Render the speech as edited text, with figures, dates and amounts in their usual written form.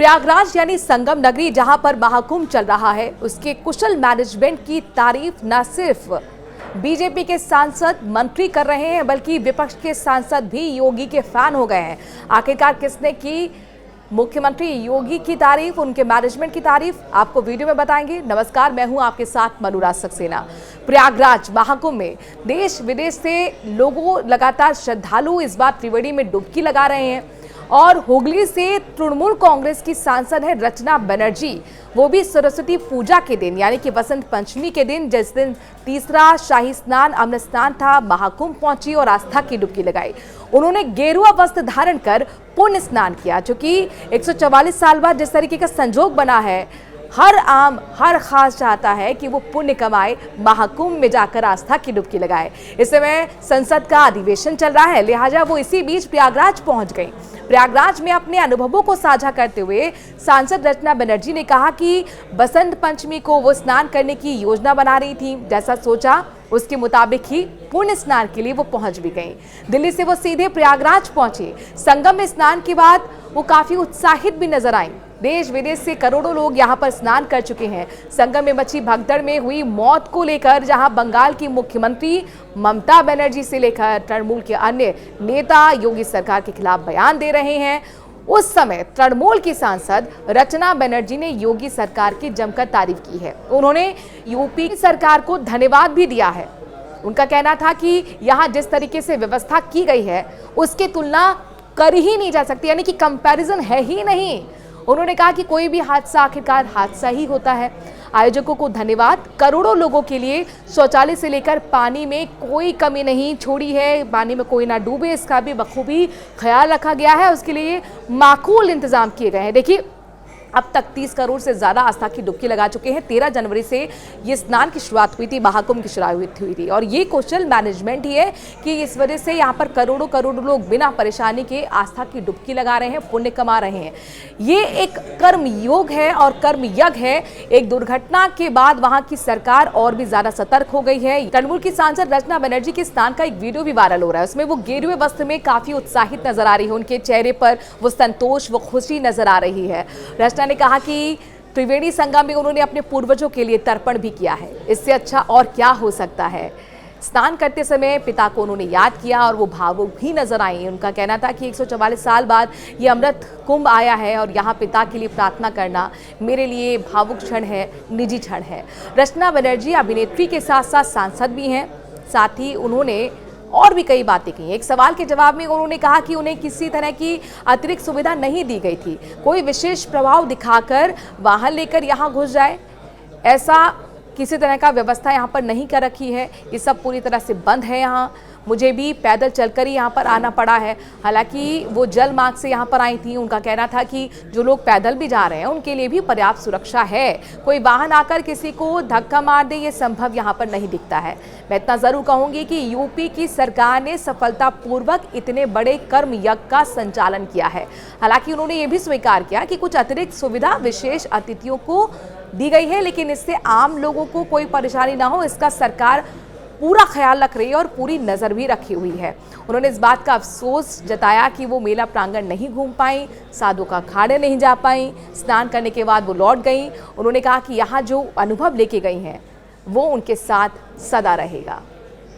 प्रयागराज यानी संगम नगरी जहां पर महाकुंभ चल रहा है, उसके कुशल मैनेजमेंट की तारीफ न सिर्फ बीजेपी के सांसद मंत्री कर रहे हैं, बल्कि विपक्ष के सांसद भी योगी के फैन हो गए हैं। आखिरकार किसने की मुख्यमंत्री योगी की तारीफ, उनके मैनेजमेंट की तारीफ, आपको वीडियो में बताएंगे। नमस्कार, मैं हूं आपके साथ मनुराज सक्सेना। प्रयागराज महाकुंभ में देश विदेश से लोगों, लगातार श्रद्धालु इस बार त्रिवेणी में डुबकी लगा रहे हैं। और हुगली से तृणमूल कांग्रेस की सांसद है रचना बनर्जी, वो भी सरस्वती पूजा के दिन यानी कि बसंत पंचमी के दिन, जिस दिन तीसरा शाही स्नान अमृत स्नान था, महाकुंभ पहुंची और आस्था की डुबकी लगाई। उन्होंने गेरुआ वस्त्र धारण कर पुण्य स्नान किया, जो कि 144 साल बाद जिस तरीके का संजोग बना है, हर खास चाहता है कि वो पुण्य कमाए, महाकुंभ में जाकर आस्था की डुबकी लगाए। इस समय संसद का अधिवेशन चल रहा है, लिहाजा वो इसी बीच प्रयागराज पहुंच गई। प्रयागराज में अपने अनुभवों को साझा करते हुए सांसद रचना बनर्जी ने कहा कि बसंत पंचमी को वो स्नान करने की योजना बना रही थी, जैसा सोचा उसके मुताबिक ही पुण्य स्नान के लिए वो पहुंच भी गई। दिल्ली से वो सीधे प्रयागराज पहुंचे। संगम में स्नान के बाद वो काफी उत्साहित भी नजर आई। देश विदेश से करोड़ों लोग यहां पर स्नान कर चुके हैं। संगम में मची भगदड़ में हुई मौत को लेकर जहां बंगाल की मुख्यमंत्री ममता बनर्जी से लेकर तृणमूल के अन्य नेता योगी सरकार के खिलाफ बयान दे रहे हैं, उस समय तृणमूल की सांसद रचना बनर्जी ने योगी सरकार की जमकर तारीफ की है। उन्होंने यूपी सरकार को धन्यवाद भी दिया है। उनका कहना था कि यहां जिस तरीके से व्यवस्था की गई है उसकी तुलना कर ही नहीं जा सकती, यानी कि कंपैरिजन है ही नहीं। उन्होंने कहा कि कोई भी हादसा आखिरकार हादसा ही होता है। आयोजकों को धन्यवाद। करोड़ों लोगों के लिए शौचालय से लेकर पानी में कोई कमी नहीं छोड़ी है, पानी में कोई ना डूबे इसका भी बखूबी ख्याल रखा गया है। उसके लिए माकूल इंतजाम किए गए हैं। देखिए, अब तक 30 करोड़ से ज़्यादा आस्था की डुबकी लगा चुके हैं। 13 जनवरी से ये स्नान की शुरुआत हुई थी, महाकुंभ की शुरुआत हुई थी। और ये कुशल मैनेजमेंट ही है कि इस वजह से यहाँ पर करोड़ों लोग बिना परेशानी के आस्था की डुबकी लगा रहे हैं, पुण्य कमा रहे हैं। ये एक कर्म योग है और कर्म यज्ञ है। एक दुर्घटना के बाद वहाँ की सरकार और भी ज़्यादा सतर्क हो गई है। तृणमूल की सांसद रचना बनर्जी के स्नान का एक वीडियो भी वायरल हो रहा है। उसमें वो गेरुए वस्त्र में काफ़ी उत्साहित नजर आ रही है। उनके चेहरे पर वो संतोष, वो खुशी नजर आ रही है। रचना ने कहा कि त्रिवेणी संगम में उन्होंने अपने पूर्वजों के लिए तर्पण भी किया है, इससे अच्छा और क्या हो सकता है। स्नान करते समय पिता को उन्होंने याद किया और वो भावुक भी नजर आई। उनका कहना था कि 144 साल बाद ये अमृत कुंभ आया है और यहाँ पिता के लिए प्रार्थना करना मेरे लिए भावुक क्षण है, निजी क्षण है। रचना बनर्जी अभिनेत्री के साथ साथ सांसद भी हैं। साथ ही उन्होंने और भी कई बातें की। एक सवाल के जवाब में उन्होंने कहा कि उन्हें किसी तरह की अतिरिक्त सुविधा नहीं दी गई थी, कोई विशेष प्रभाव दिखाकर वाहन लेकर यहाँ घुस जाए, ऐसा किसी तरह का व्यवस्था यहाँ पर नहीं कर रखी है। ये सब पूरी तरह से बंद है। यहाँ मुझे भी पैदल चलकर ही यहाँ पर आना पड़ा है। हालांकि वो जल मार्ग से यहाँ पर आई थी। उनका कहना था कि जो लोग पैदल भी जा रहे हैं उनके लिए भी पर्याप्त सुरक्षा है, कोई वाहन आकर किसी को धक्का मार दे, ये संभव यहाँ पर नहीं दिखता है। मैं इतना जरूर कहूँगी कि यूपी की सरकार ने सफलतापूर्वक इतने बड़े कर्म यज्ञ का संचालन किया है। हालांकि उन्होंने ये भी स्वीकार किया कि कुछ अतिरिक्त सुविधा विशेष अतिथियों को दी गई है, लेकिन इससे आम लोगों को कोई परेशानी ना हो इसका सरकार पूरा ख्याल रख रही है और पूरी नज़र भी रखी हुई है। उन्होंने इस बात का अफसोस जताया कि वो मेला प्रांगण नहीं घूम पाई, साधु का अखाड़े नहीं जा पाई, स्नान करने के बाद वो लौट गई। उन्होंने कहा कि यहाँ जो अनुभव लेके गई हैं वो उनके साथ सदा रहेगा।